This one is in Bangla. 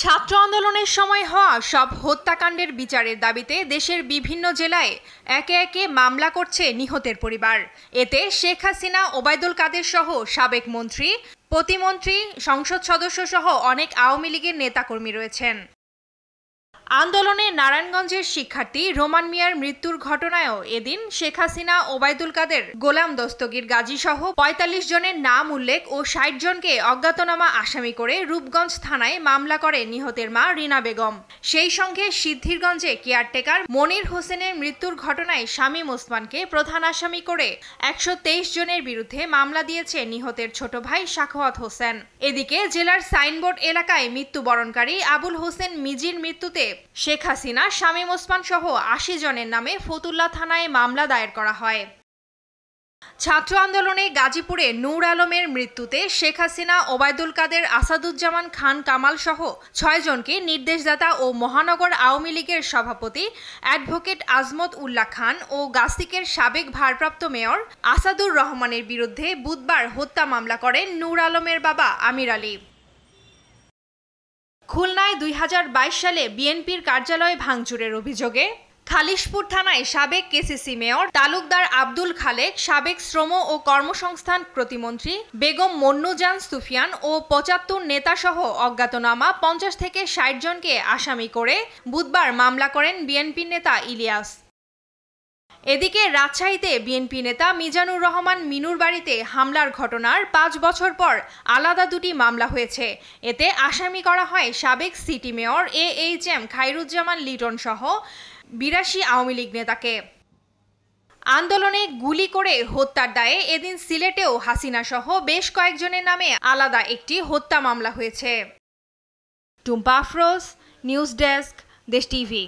ছাত্র আন্দোলনের সময় হওয়া সব হত্যাকাণ্ডের বিচারের দাবিতে দেশের বিভিন্ন জেলায় একে একে মামলা করছে নিহতের পরিবার। এতে শেখ হাসিনা, ওবায়দুল কাদের সহ সাবেক মন্ত্রী, প্রতিমন্ত্রী, সংসদ সদস্য সহ অনেক আওয়ামী লীগের নেতাকর্মী রয়েছেন। আন্দোলনে নারায়ণগঞ্জের শিক্ষার্থী রোমান মিয়ার মৃত্যুর ঘটনায়ও এদিন শেখ হাসিনা, ওবায়দুল কাদের, গোলাম দস্তগীর গাজী সহ ৪৫ জনের নাম উল্লেখ ও ৬০ জনকে অজ্ঞাতনামা আসামি করে রূপগঞ্জ থানায় মামলা করে নিহতের মা রিনা বেগম। সেই সঙ্গে সিদ্ধিরগঞ্জে কেয়ারটেকার মনির হোসেনের মৃত্যুর ঘটনায় শামীম ওসমানকে প্রধান আসামি করে ১২৩ জনের বিরুদ্ধে মামলা দিয়েছে নিহতের ছোট ভাই সাখাওয়াত হোসেন। এদিকে জেলার সাইনবোর্ড এলাকায় মৃত্যুবরণকারী আবুল হোসেন মিজির মৃত্যুতে শেখ হাসিনা, শামীম ওসমান সহ ৮০ জনের নামে ফতুল্লা থানায় মামলা দায়ের করা হয়। ছাত্র আন্দোলনে গাজীপুরে নূর আলমের মৃত্যুতে শেখ হাসিনা, ওবায়দুল কাদের, আসাদুজ্জামান খান কামাল সহ ৬ জনকে নির্দেশদাতা ও মহানগর আওয়ামী লীগের সভাপতি অ্যাডভোকেট আজমত উল্লাহ খান ও গাসিকের সাবেক ভারপ্রাপ্ত মেয়র আসাদুর রহমানের বিরুদ্ধে বুধবার হত্যা মামলা করেন নূর আলমের বাবা আমির আলী। খুলনায় ২০২২ সালে বিএনপির কার্যালয় ভাঙচুরের অভিযোগে খালিশপুর থানায় সাবেক কেসিসি মেয়র তালুকদার আব্দুল খালেক, সাবেক শ্রম ও কর্মসংস্থান প্রতিমন্ত্রী বেগম মন্নুজান সুফিয়ান ও ৭৫ নেতাসহ অজ্ঞাতনামা ৫০ থেকে ৬০ জনকে আসামি করে বুধবার মামলা করেন বিএনপি নেতা ইলিয়াস। এদিকে রাজশাহীতে বিএনপি নেতা মিজানুর রহমান মিনুর বাড়িতে হামলার ঘটনার ৫ বছর পর আলাদা দুটি মামলা হয়েছে। এতে আসামি করা হয় সাবেক city mayor AHM Khairuzzaman Liton সহ ৮২ আওয়ামী লীগ নেতাকে। আন্দোলনে গুলি করে হত্যার দায়ে এদিন সিলেটেও হাসিনা সহ বেশ কয়েকজনের নামে আলাদা একটি হত্যা মামলা হয়েছে। টুম্পা আফরোজ, নিউজ ডেস্ক, দেশ টিভি।